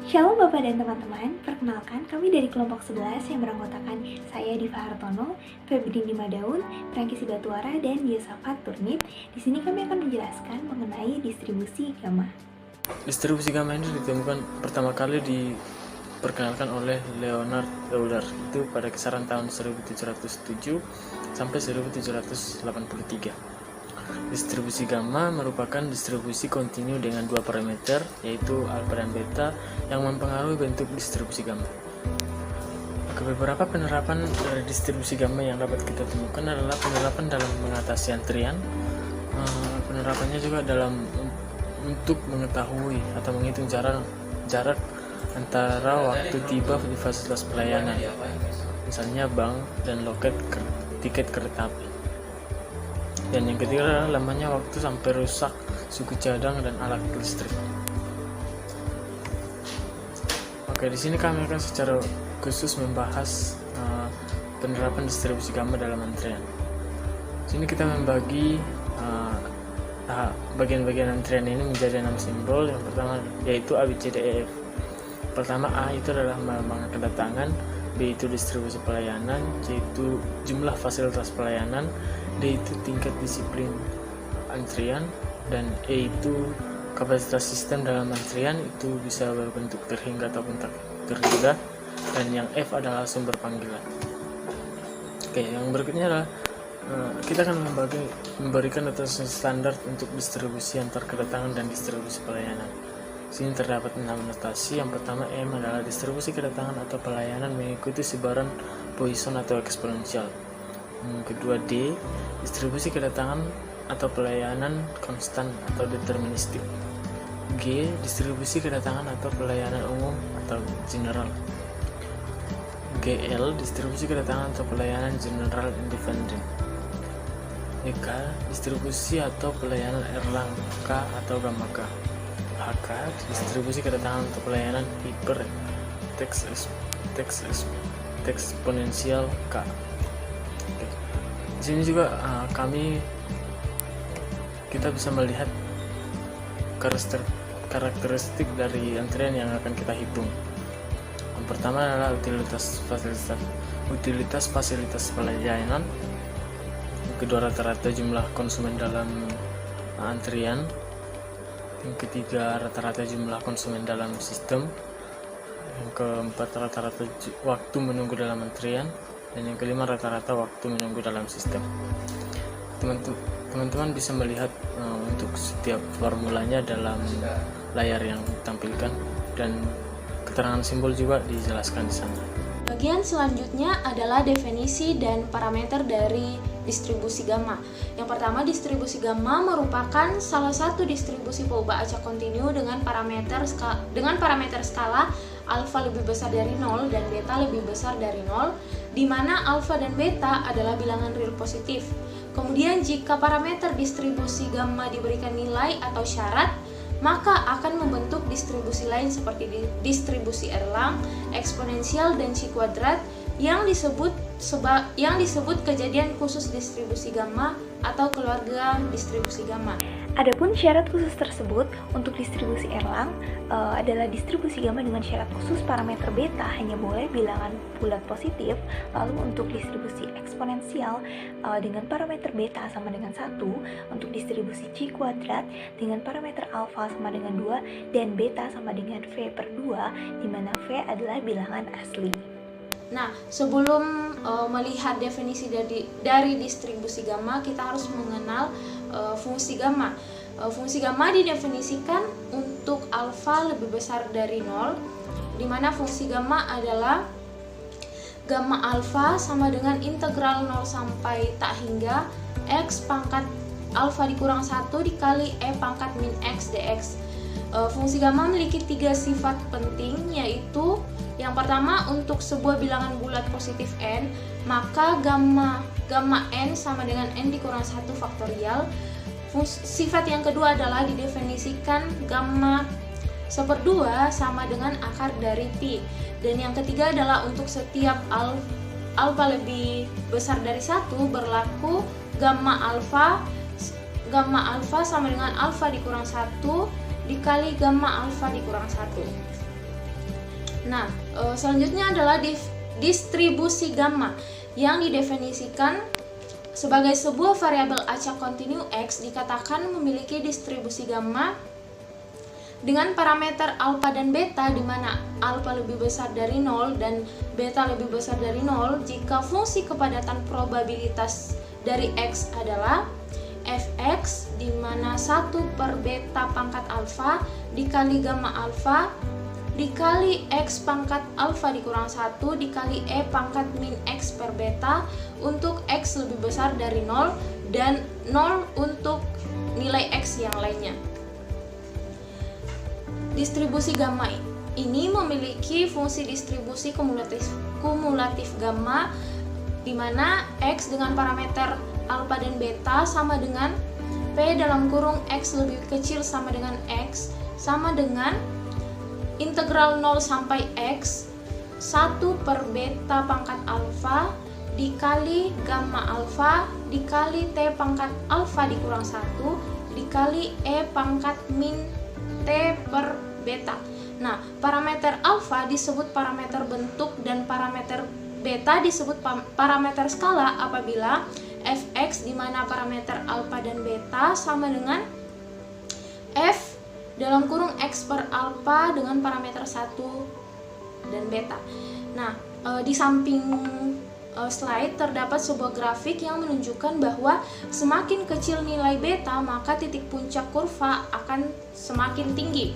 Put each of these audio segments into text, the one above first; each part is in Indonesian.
Shalom Bapak dan teman-teman, perkenalkan kami dari kelompok 11 yang beranggotakan saya Diva Hartono, Febri Madaun, Franky Sibatuara, dan Yosafat Turnip. Di sini kami akan menjelaskan mengenai distribusi gamma. Distribusi gamma ini ditemukan pertama kali diperkenalkan oleh Leonard Euler itu pada kisaran tahun 1707 sampai 1783. Distribusi gamma merupakan distribusi kontinu dengan dua parameter, yaitu alfa dan beta, yang mempengaruhi bentuk distribusi gamma. Beberapa penerapan dari distribusi gamma yang dapat kita temukan adalah penerapan dalam mengatasi antrian, penerapannya juga dalam untuk mengetahui atau menghitung jarak antara waktu tiba di fasilitas pelayanan, misalnya bank dan loket tiket kereta api. Dan yang ketiga adalah lamanya waktu sampai rusak suku cadang dan alat listrik. Oke, di sini kami akan secara khusus membahas penerapan distribusi gamma dalam antrian. Di sini kita membagi bagian-bagian antrian ini menjadi 6 simbol. Yang pertama yaitu A, B, C, D, E, F. Pertama A itu adalah melambangkan kedatangan, B itu distribusi pelayanan, C itu jumlah fasilitas pelayanan, D itu tingkat disiplin antrian, dan E itu kapasitas sistem dalam antrian, itu bisa berbentuk terhingga ataupun tak terhingga, dan yang F adalah sumber panggilan. Oke, yang berikutnya adalah kita akan memberikan notation standar untuk distribusi antar kedatangan dan distribusi pelayanan. Di sini terdapat 6 notasi. Yang pertama M adalah distribusi kedatangan atau pelayanan mengikuti sebaran Poisson atau eksponensial. Yang kedua D, distribusi kedatangan atau pelayanan konstan atau deterministik. G, distribusi kedatangan atau pelayanan umum atau general. GL, distribusi kedatangan atau pelayanan general independent. EK, distribusi atau pelayanan Erlang K atau gamma K. HK, distribusi kedatangan atau pelayanan hiper eksponensial K. Di sini juga kita bisa melihat karakteristik dari antrian yang akan kita hitung. Yang pertama adalah utilitas fasilitas pelayanan. Yang kedua rata-rata jumlah konsumen dalam antrian. Yang ketiga rata-rata jumlah konsumen dalam sistem. Yang keempat rata-rata waktu menunggu dalam antrian. Dan yang kelima rata-rata waktu menunggu dalam sistem. Teman-teman bisa melihat untuk setiap formulanya dalam layar yang ditampilkan, dan keterangan simbol juga dijelaskan di sana. Bagian selanjutnya adalah definisi dan parameter dari distribusi gamma. Yang pertama, distribusi gamma merupakan salah satu distribusi perubahan acak kontinu dengan parameter skala alfa lebih besar dari 0 dan beta lebih besar dari 0, di mana alfa dan beta adalah bilangan real positif. Kemudian jika parameter distribusi gamma diberikan nilai atau syarat, maka akan membentuk distribusi lain seperti distribusi Erlang, eksponensial, dan si kuadrat yang disebut kejadian khusus distribusi gamma atau keluarga distribusi gamma. Adapun syarat khusus tersebut untuk distribusi Erlang adalah distribusi gamma dengan syarat khusus parameter beta hanya boleh bilangan bulat positif. Lalu untuk distribusi eksponensial dengan parameter beta sama dengan 1, untuk distribusi C kuadrat dengan parameter alfa sama dengan 2 dan beta sama dengan V per 2, di mana V adalah bilangan asli. Nah, sebelum melihat definisi dari distribusi gamma, kita harus mengenal fungsi gamma. Fungsi gamma didefinisikan untuk alfa lebih besar dari 0, di mana fungsi gamma adalah gamma alfa sama dengan integral 0 sampai tak hingga x pangkat alfa dikurang 1 dikali e pangkat min x dx. Fungsi gamma memiliki 3 sifat penting, yaitu yang pertama, untuk sebuah bilangan bulat positif n, maka gamma n sama dengan n dikurang 1 faktorial. Sifat yang kedua adalah didefinisikan gamma 1/2 sama dengan akar dari pi. Dan yang ketiga adalah untuk setiap alfa lebih besar dari 1 berlaku gamma alfa sama dengan alfa dikurang 1 dikali gamma alfa dikurang 1. Nah, selanjutnya adalah distribusi gamma yang didefinisikan sebagai sebuah variabel acak kontinu X dikatakan memiliki distribusi gamma dengan parameter alfa dan beta, di mana alfa lebih besar dari 0 dan beta lebih besar dari 0 jika fungsi kepadatan probabilitas dari X adalah fx, di mana 1 per beta pangkat alfa dikali gamma alfa dikali x pangkat alfa dikurang 1 dikali e pangkat min x per beta untuk x lebih besar dari 0 dan 0 untuk nilai x yang lainnya. Distribusi gamma ini memiliki fungsi distribusi kumulatif gamma, di mana x dengan parameter alfa dan beta sama dengan p dalam kurung x lebih kecil sama dengan x sama dengan integral 0 sampai x 1 per beta pangkat alfa dikali gamma alfa dikali t pangkat alfa dikurang 1 dikali e pangkat min t per beta. Nah, parameter alfa disebut parameter bentuk dan parameter beta disebut parameter skala apabila fx, di mana parameter alfa dan beta sama dengan f dalam kurung x per alfa dengan parameter 1 dan beta. Nah, di samping slide terdapat sebuah grafik yang menunjukkan bahwa semakin kecil nilai beta maka titik puncak kurva akan semakin tinggi.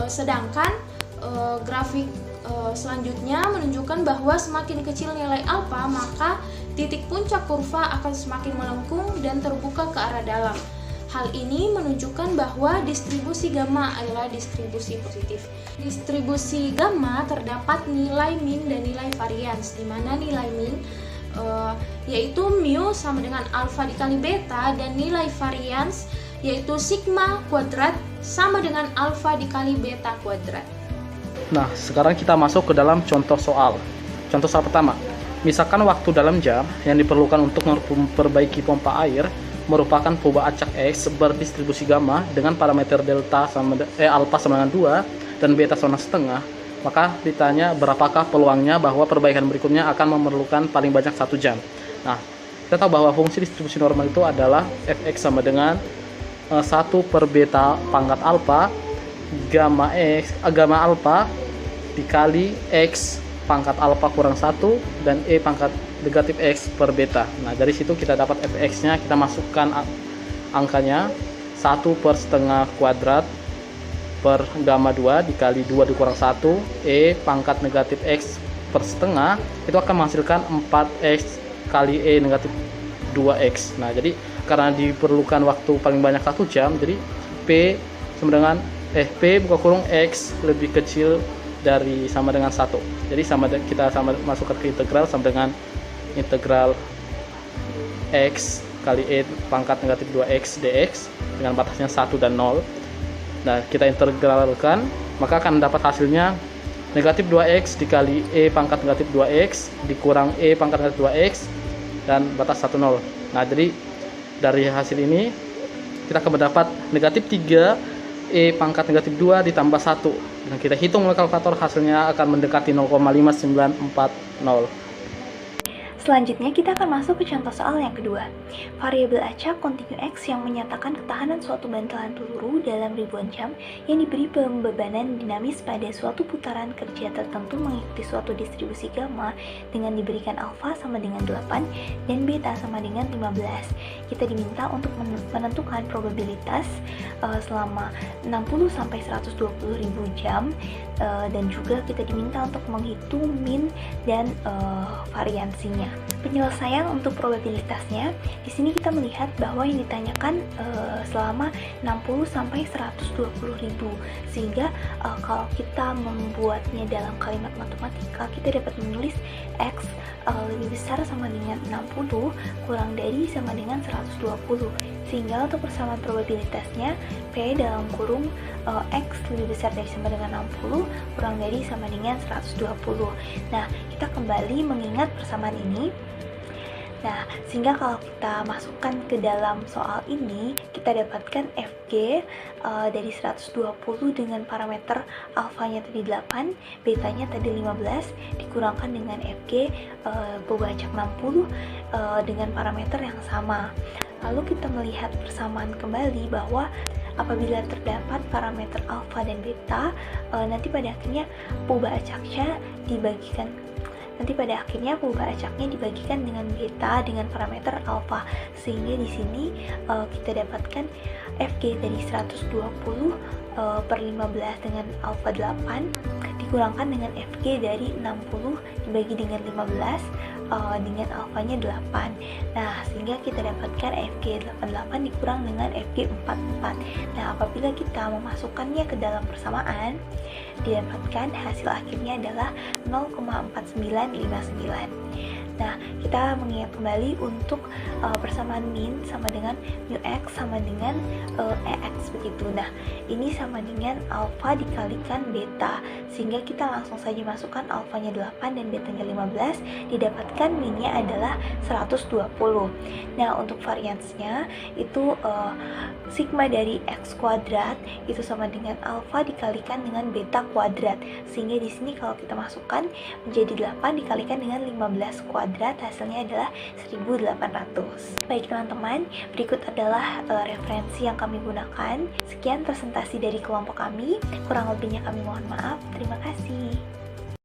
Sedangkan grafik selanjutnya menunjukkan bahwa semakin kecil nilai alfa maka titik puncak kurva akan semakin melengkung dan terbuka ke arah dalam. Hal ini menunjukkan bahwa distribusi gamma adalah distribusi positif. Distribusi gamma terdapat nilai min dan nilai varians, di mana nilai min yaitu mu sama dengan alfa dikali beta, dan nilai varians yaitu sigma kuadrat sama dengan alfa dikali beta kuadrat. Nah, sekarang kita masuk ke dalam contoh soal. Contoh soal pertama, misalkan waktu dalam jam yang diperlukan untuk memperbaiki pompa air merupakan perubahan acak X berdistribusi gamma dengan parameter delta alpha sama dengan 2 dan beta sama setengah, maka ditanya berapakah peluangnya bahwa perbaikan berikutnya akan memerlukan paling banyak 1 jam. Nah, kita tahu bahwa fungsi distribusi normal itu adalah fx sama dengan 1 per beta pangkat alpha gamma alpha dikali x pangkat alpha kurang 1 dan e pangkat negatif x per beta. Nah, dari situ kita dapat fx nya, kita masukkan angkanya 1 per setengah kuadrat per gamma 2 dikali 2 dikurang 1 e pangkat negatif x per setengah, itu akan menghasilkan 4x kali e negatif 2x. Nah, jadi karena diperlukan waktu paling banyak 1 jam, jadi p sama dengan p buka kurung x lebih kecil dari sama dengan 1. Jadi kita masukkan ke integral sama dengan integral x kali e pangkat negatif 2x dx dengan batasnya 1 dan 0. Nah, kita integralkan, maka akan dapat hasilnya negatif 2x dikali e pangkat negatif 2x dikurang e pangkat negatif 2x dan batas 1, 0. Nah, jadi dari hasil ini kita akan mendapat negatif 3 e pangkat negatif 2 ditambah 1. Dan kita hitung melalui kalkulator, hasilnya akan mendekati 0,5940. Selanjutnya kita akan masuk ke contoh soal yang kedua. Variabel acak kontinu X yang menyatakan ketahanan suatu bantalan peluru dalam ribuan jam yang diberi pembebanan dinamis pada suatu putaran kerja tertentu mengikuti suatu distribusi gamma dengan diberikan alfa sama dengan 8 dan beta sama dengan 15. Kita diminta untuk menentukan probabilitas selama 60 sampai 120 ribu jam, dan juga kita diminta untuk menghitung min dan variansinya. Penyelesaian untuk probabilitasnya, di sini kita melihat bahwa yang ditanyakan selama 60 sampai 120 ribu, sehingga kalau kita membuatnya dalam kalimat matematika, kita dapat menulis X lebih besar sama dengan 60 kurang dari sama dengan 120, sehingga untuk persamaan probabilitasnya P dalam kurung X lebih besar dari sama dengan 60 kurang dari sama dengan 120. Nah, kita kembali mengingat persamaan ini. Nah, sehingga kalau kita masukkan ke dalam soal ini, kita dapatkan FG dari 120 dengan parameter alfanya tadi 8, betanya tadi 15, dikurangkan dengan FG pembacak 60 dengan parameter yang sama. Lalu kita melihat persamaan kembali bahwa apabila terdapat parameter alfa dan beta, nanti pada akhirnya pembacaknya dibagikan dengan beta dengan parameter alfa, sehingga di sini kita dapatkan FG dari 120 per 15 dengan alfa 8 dikurangkan dengan FG dari 60 dibagi dengan 15 dengan alfanya 8. Nah, sehingga kita dapatkan FG 88 dikurang dengan FG 44. Nah, apabila kita memasukkannya ke dalam persamaan, didapatkan hasil akhirnya adalah 0,4959. Nah, kita mengingat kembali untuk persamaan min sama dengan mu x sama dengan EX begitu. Nah, ini sama dengan alfa dikalikan beta, sehingga kita langsung saja masukkan alfanya 8 dan betanya 15, didapatkan minnya adalah 120. Nah, untuk variansnya itu sigma dari x kuadrat itu sama dengan alfa dikalikan dengan beta kuadrat, sehingga di sini kalau kita masukkan menjadi 8 dikalikan dengan 15 kuadrat, hasilnya adalah 1800. Baik teman-teman, berikut adalah referensi yang kami gunakan. Sekian presentasi dari kelompok kami, kurang lebihnya kami mohon maaf. Terima kasih.